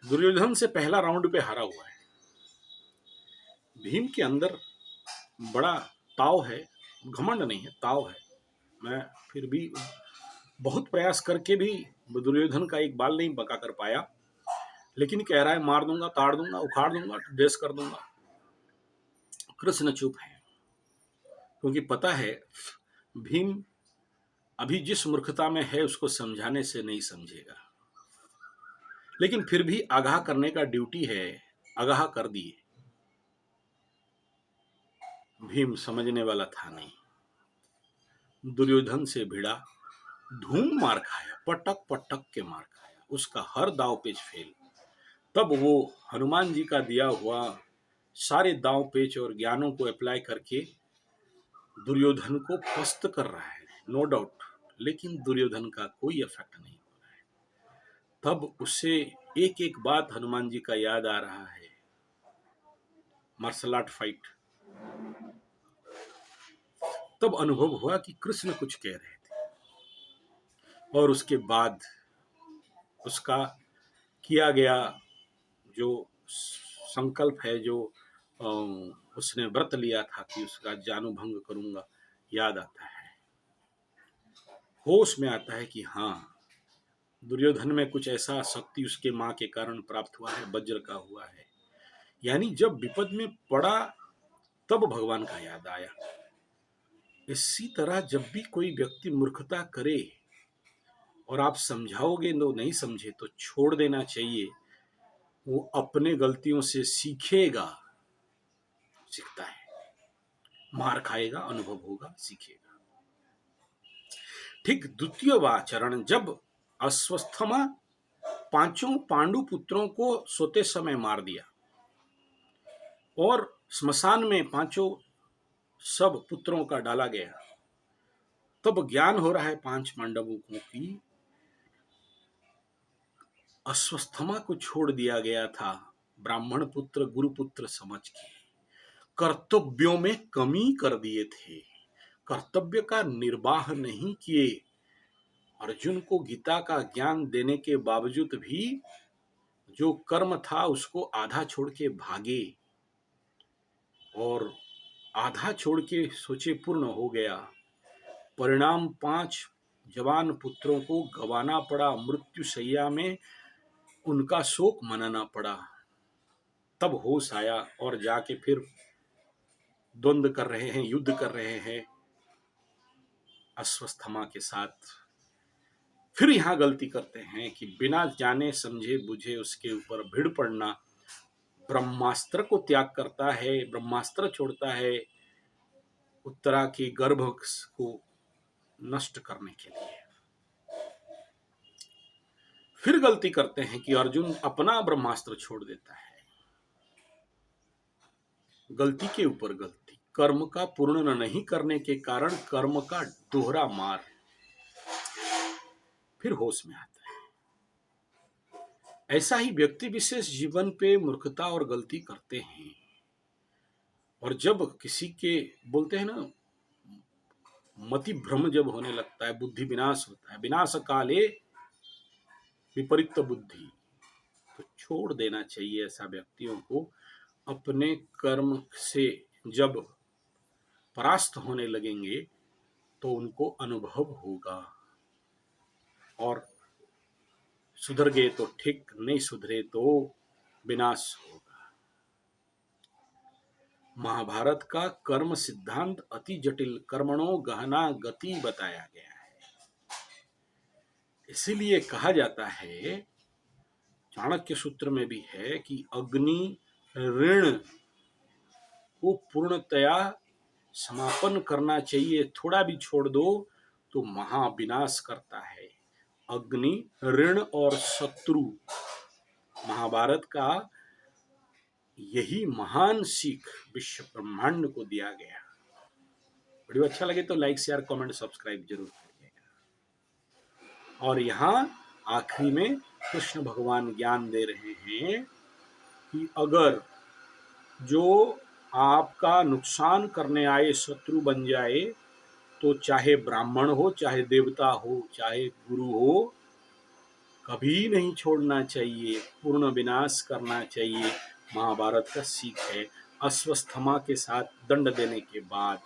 दुर्योधन से पहला राउंड पे हारा हुआ है। भीम के अंदर बड़ा ताव है, घमंड नहीं है, ताव है। मैं फिर भी बहुत प्रयास करके भी दुर्योधन का एक बाल नहीं बका कर पाया, लेकिन कह रहा है मार दूंगा, ताड़ दूंगा, उखाड़ दूंगा, देश कर दूंगा। कृष्ण चुप है, क्योंकि पता है भीम अभी जिस मूर्खता में है उसको समझाने से नहीं समझेगा, लेकिन फिर भी आगाह करने का ड्यूटी है, आगाह कर दिए। भीम समझने वाला था नहीं, दुर्योधन से भिड़ा, धूम मार खाया, पटक पटक के मार खाया, उसका हर दाव पेच फेल। तब वो हनुमान जी का दिया हुआ सारे दाव पेच और ज्ञानों को अप्लाई करके दुर्योधन को पस्त कर रहा है, नो डाउट, लेकिन दुर्योधन का कोई इफेक्ट नहीं हो रहा है। तब उसे एक एक बात हनुमान जी का याद आ रहा है, मार्शल आर्ट फाइट। तब अनुभव हुआ कि कृष्ण कुछ कह रहे थे, और उसके बाद उसका किया गया जो संकल्प है, जो उसने व्रत लिया था कि उसका जानू भंग करूंगा, याद आता है, होश में आता है कि हाँ, दुर्योधन में कुछ ऐसा शक्ति उसके मां के कारण प्राप्त हुआ है, वज्र का हुआ है। यानी जब विपद में पड़ा तब भगवान का याद आया। इसी तरह जब भी कोई व्यक्ति मूर्खता करे और आप समझाओगे तो नहीं समझे तो छोड़ देना चाहिए, वो अपने गलतियों से सीखेगा, सीखता है, मार खाएगा, अनुभव होगा, सीखेगा। ठीक द्वितीय चरण, जब अश्वस्थमा पांचों पांडु पुत्रों को सोते समय मार दिया और स्मशान में पांचों सब पुत्रों का डाला गया, तब ज्ञान हो रहा है पांच पांडवों को कि अश्वस्थमा को छोड़ दिया गया था ब्राह्मण पुत्र गुरुपुत्र समझ के, कर्तव्यों में कमी कर दिए थे, कर्तव्य का निर्वाह नहीं किए। अर्जुन को गीता का ज्ञान देने के बावजूद भी जो कर्म था उसको आधा छोड़ के भागे, और आधा छोड़ के सोचे पूर्ण हो गया। परिणाम पांच जवान पुत्रों को गंवाना पड़ा, मृत्यु शैया में उनका शोक मनाना पड़ा। तब होश आया और जाके फिर द्वंद्व कर रहे हैं, युद्ध कर रहे हैं अश्वस्थमा के साथ। फिर यहां गलती करते हैं कि बिना जाने समझे बुझे उसके ऊपर भिड़ पड़ना, ब्रह्मास्त्र को त्याग करता है, ब्रह्मास्त्र छोड़ता है उत्तरा की गर्भ को नष्ट करने के लिए। फिर गलती करते हैं कि अर्जुन अपना ब्रह्मास्त्र छोड़ देता है, गलती के ऊपर गलती, कर्म का पूर्ण नहीं करने के कारण कर्म का दोहरा मार। फिर होश में आता है। ऐसा ही व्यक्ति विशेष जीवन पे मूर्खता और गलती करते हैं, और जब किसी के बोलते हैं ना, मति भ्रम जब होने लगता है, बुद्धि विनाश होता है, विनाश काले विपरीत बुद्धि, तो छोड़ देना चाहिए ऐसा व्यक्तियों को। अपने कर्म से जब परास्त होने लगेंगे तो उनको अनुभव होगा, और सुधर गए तो ठीक, नहीं सुधरे तो विनाश होगा। महाभारत का कर्म सिद्धांत अति जटिल, कर्मणों गहना गति बताया गया है। इसीलिए कहा जाता है, चाणक्य सूत्र में भी है कि अग्नि ऋण को पूर्णतया समापन करना चाहिए, थोड़ा भी छोड़ दो तो महाविनाश करता है। अग्नि ऋण और शत्रु, महाभारत का यही महान सीख विश्व ब्रह्मांड को दिया गया। वीडियो अच्छा लगे तो लाइक शेयर कमेंट सब्सक्राइब जरूर करिएगा। और यहाँ आखिरी में कृष्ण भगवान ज्ञान दे रहे हैं कि अगर जो आपका नुकसान करने आए शत्रु बन जाए, तो चाहे ब्राह्मण हो, चाहे देवता हो, चाहे गुरु हो, कभी नहीं छोड़ना चाहिए, पूर्ण विनाश करना चाहिए। महाभारत का सीख है। अश्वत्थामा के साथ दंड देने के बाद